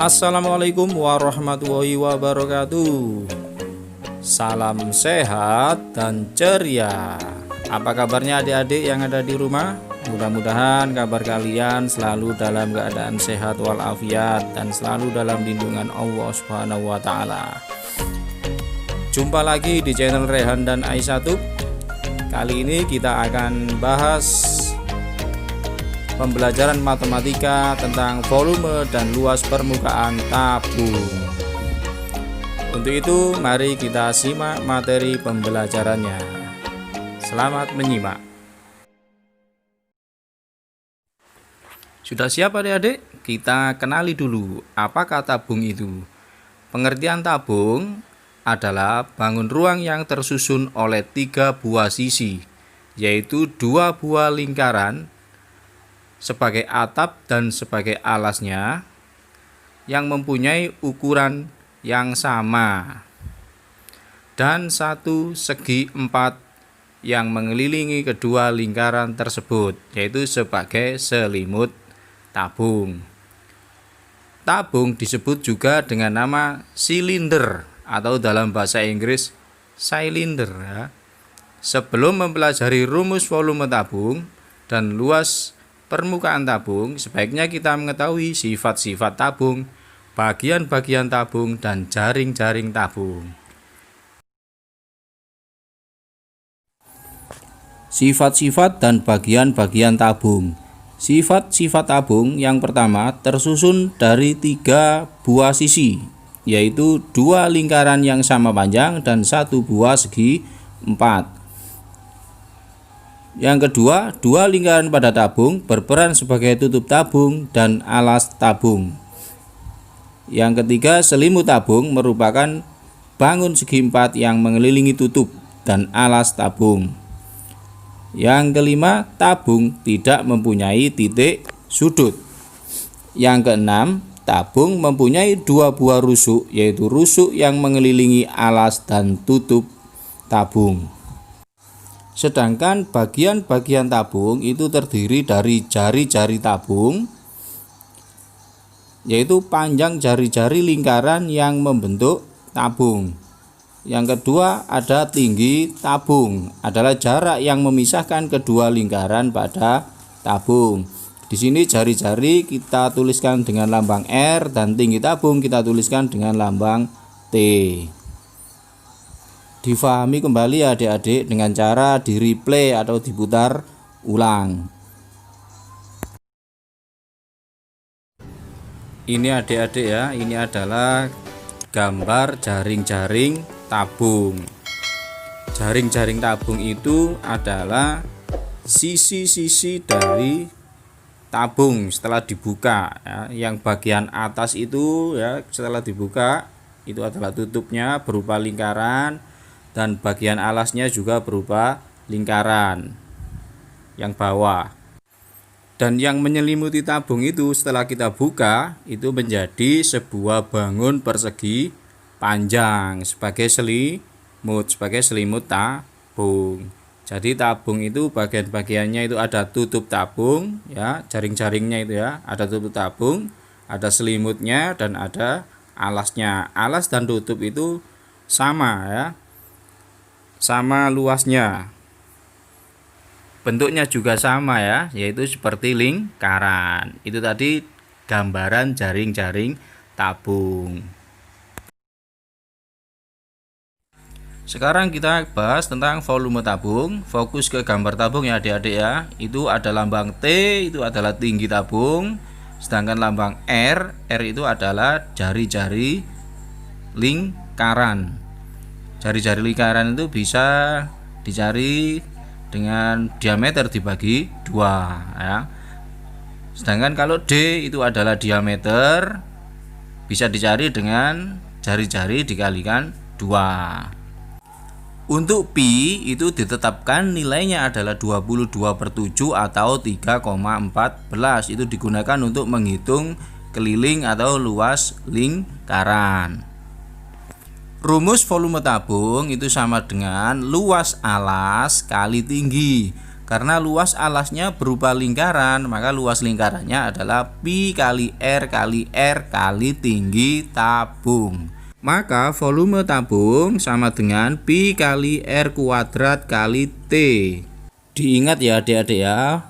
Assalamualaikum warahmatullahi wabarakatuh. Salam sehat dan ceria. Apa kabarnya adik-adik yang ada di rumah? Mudah-mudahan kabar kalian selalu dalam keadaan sehat walafiat dan selalu dalam lindungan Allah Subhanahu wa taala. Jumpa lagi di channel Rehan dan Aisyatub. Kali ini kita akan bahas pembelajaran matematika tentang volume dan luas permukaan tabung. Untuk itu, mari kita simak materi pembelajarannya. Selamat menyimak. Sudah siap adik-adik? Kita kenali dulu apakah tabung itu. Pengertian tabung adalah bangun ruang yang tersusun oleh 3 buah sisi, yaitu 2 buah lingkaran sebagai atap dan sebagai alasnya yang mempunyai ukuran yang sama, dan 1 segi 4 yang mengelilingi kedua lingkaran tersebut, yaitu sebagai selimut tabung. Tabung disebut juga dengan nama silinder atau dalam bahasa Inggris cylinder ya. Sebelum mempelajari rumus volume tabung dan luas permukaan tabung, sebaiknya kita mengetahui sifat-sifat tabung, bagian-bagian tabung, dan jaring-jaring tabung. Sifat-sifat dan bagian-bagian tabung. Sifat-sifat tabung yang pertama tersusun dari 3 buah sisi, yaitu 2 lingkaran yang sama panjang dan 1 buah segi 4. Yang kedua, 2 lingkaran pada tabung berperan sebagai tutup tabung dan alas tabung. Yang ketiga, selimut tabung merupakan bangun segi 4 yang mengelilingi tutup dan alas tabung. Yang kelima, tabung tidak mempunyai titik sudut. Yang keenam, tabung mempunyai 2 buah rusuk, yaitu rusuk yang mengelilingi alas dan tutup tabung. Sedangkan bagian-bagian tabung itu terdiri dari jari-jari tabung, yaitu panjang jari-jari lingkaran yang membentuk tabung. Yang kedua, ada tinggi tabung, adalah jarak yang memisahkan kedua lingkaran pada tabung. Di sini jari-jari kita tuliskan dengan lambang R dan tinggi tabung kita tuliskan dengan lambang T. Difahami kembali adik-adik dengan cara di replay atau diputar ulang. Ini adik-adik ya, ini adalah gambar jaring-jaring tabung. Jaring-jaring tabung itu adalah sisi-sisi dari tabung setelah dibuka ya. Yang bagian atas itu ya, setelah dibuka itu adalah tutupnya berupa lingkaran, dan bagian alasnya juga berupa lingkaran yang bawah. Dan yang menyelimuti tabung itu setelah kita buka itu menjadi sebuah bangun persegi panjang sebagai selimut tabung. Jadi tabung itu bagian-bagiannya itu ada tutup tabung ya, jaring-jaringnya itu ya, ada tutup tabung, ada selimutnya, dan ada alasnya. Alas dan tutup itu sama ya, sama luasnya, bentuknya juga sama ya, yaitu seperti lingkaran. Itu tadi gambaran jaring-jaring tabung. Sekarang kita bahas tentang volume tabung. Fokus ke gambar tabung ya adik-adik ya. Itu ada lambang T, itu adalah tinggi tabung. Sedangkan lambang R itu adalah jari-jari lingkaran. Jari-jari lingkaran itu bisa dicari dengan diameter dibagi 2 ya. Sedangkan kalau D itu adalah diameter, bisa dicari dengan jari-jari dikalikan 2. Untuk pi itu ditetapkan nilainya adalah 22/7 atau 3,14. Itu digunakan untuk menghitung keliling atau luas lingkaran. Rumus volume tabung itu sama dengan luas alas kali tinggi. Karena luas alasnya berupa lingkaran, maka luas lingkarannya adalah pi kali R kali tinggi tabung. Maka volume tabung sama dengan pi kali R kuadrat kali T. Diingat ya adik-adik ya,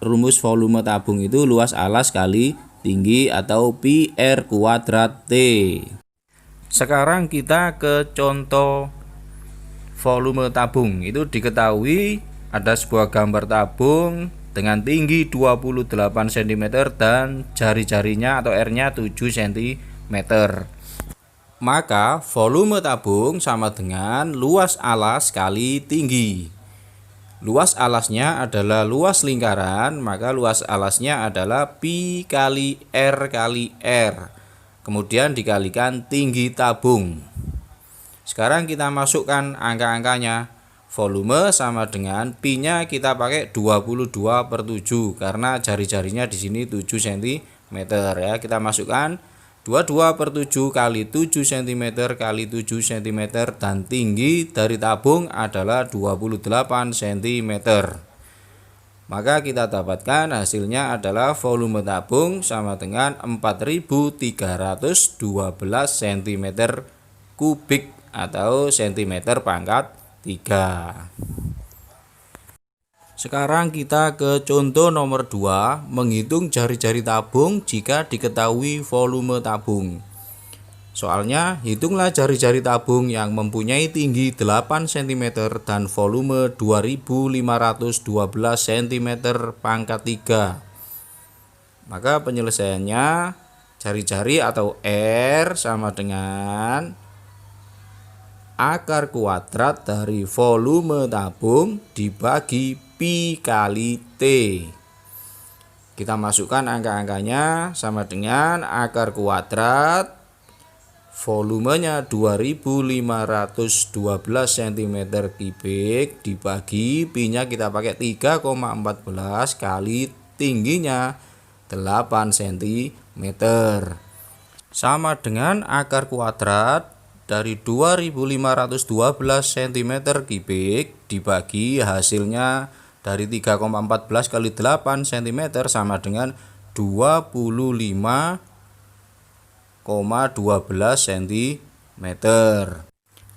rumus volume tabung itu luas alas kali tinggi atau pi R kuadrat T. Sekarang kita ke contoh volume tabung. Itu diketahui ada sebuah gambar tabung dengan tinggi 28 cm dan jari-jarinya atau R-nya 7 cm. Maka volume tabung sama dengan luas alas kali tinggi. Luas alasnya adalah luas lingkaran, maka luas alasnya adalah pi kali R kali R. Kemudian dikalikan tinggi tabung. Sekarang kita masukkan angka-angkanya. Volume sama dengan pi-nya kita pakai 22/7 karena jari-jarinya di sini 7 cm ya. Kita masukkan 22/7 kali 7 cm kali 7 cm dan tinggi dari tabung adalah 28 cm. Maka kita dapatkan hasilnya adalah volume tabung sama dengan 4312 cm kubik atau cm pangkat 3. Sekarang kita ke contoh nomor 2, menghitung jari-jari tabung jika diketahui volume tabung. Soalnya, hitunglah jari-jari tabung yang mempunyai tinggi 8 cm dan volume 2512 cm pangkat 3. Maka penyelesaiannya, jari-jari atau R sama dengan akar kuadrat dari volume tabung dibagi pi kali T. Kita masukkan angka-angkanya sama dengan akar kuadrat volumenya 2512 cm kubik dibagi pi-nya kita pakai 3,14 kali tingginya 8 cm. Sama dengan akar kuadrat dari 2512 cm kubik dibagi hasilnya dari 3,14 kali 8 cm sama dengan 25,12 cm.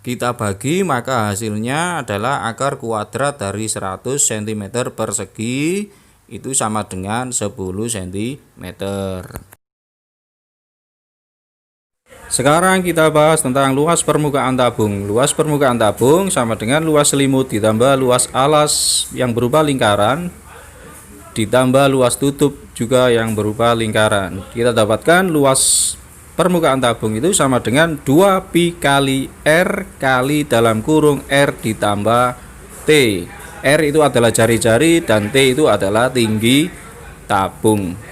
Kita bagi maka hasilnya adalah akar kuadrat dari 100 cm persegi itu sama dengan 10 cm. Sekarang kita bahas tentang luas permukaan tabung. Luas permukaan tabung sama dengan luas selimut ditambah luas alas yang berupa lingkaran ditambah luas tutup juga yang berupa lingkaran. Kita dapatkan luas permukaan tabung itu sama dengan 2 pi kali R kali dalam kurung R ditambah T. R itu adalah jari-jari dan T itu adalah tinggi tabung.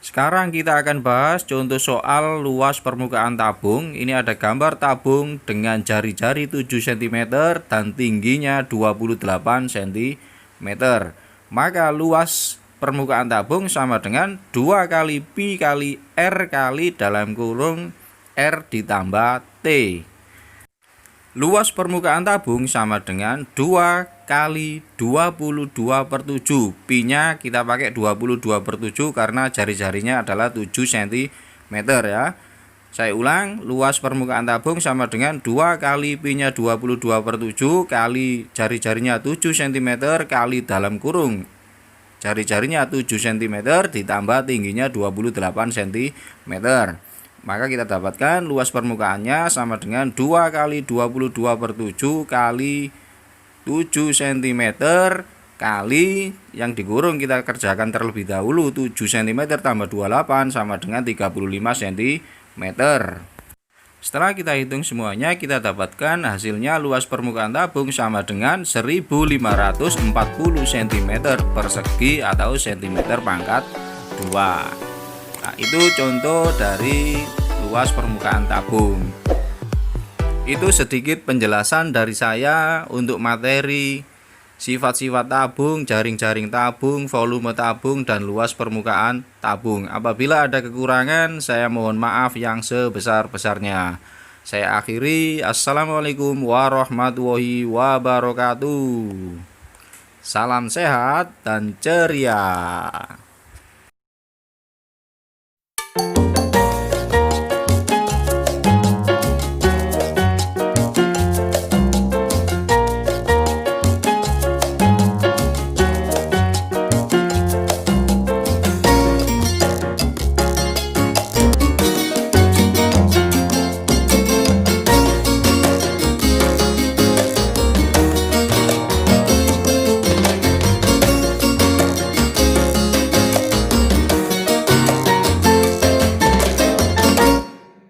Sekarang kita akan bahas contoh soal luas permukaan tabung. Ini ada gambar tabung dengan jari-jari 7 cm dan tingginya 28 cm. Maka luas permukaan tabung sama dengan 2 kali pi kali R kali dalam kurung R ditambah T. Luas permukaan tabung sama dengan 2 kali 22/7. Pi-nya kita pakai 22/7 karena jari-jarinya adalah 7 cm ya. Saya ulang, luas permukaan tabung sama dengan 2 kali pi-nya 22/7 kali jari-jarinya 7 cm kali dalam kurung jari-jarinya 7 cm ditambah tingginya 28 cm. Maka kita dapatkan luas permukaannya sama dengan 2 kali 22/7 kali 7 cm kali yang dikurung kita kerjakan terlebih dahulu 7 cm tambah 28 sama dengan 35 cm. Setelah kita hitung semuanya kita dapatkan hasilnya luas permukaan tabung sama dengan 1540 cm persegi atau cm pangkat 2. Nah, itu contoh dari luas permukaan tabung. Itu sedikit penjelasan dari saya untuk materi sifat-sifat tabung, jaring-jaring tabung, volume tabung, dan luas permukaan tabung. Apabila ada kekurangan, saya mohon maaf yang sebesar-besarnya. Saya akhiri. Assalamualaikum warahmatullahi wabarakatuh. Salam sehat dan ceria.